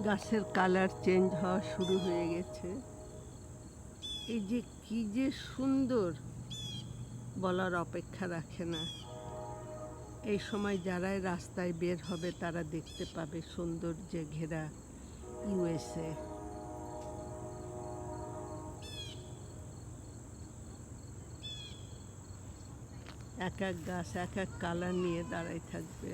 গাছের colour change হওয়া শুরু হয়ে গেছে। এই যে কি যে সুন্দর, বলার অপেক্ষা রাখে না। এই সময় যারাই রাস্তায় বের হবে তারা দেখতে পাবে সৌন্দর্যে ঘেরা ইউএসএ। এক এক গাছ এক এক কালার নিয়ে দাঁড়ায় থাকবে।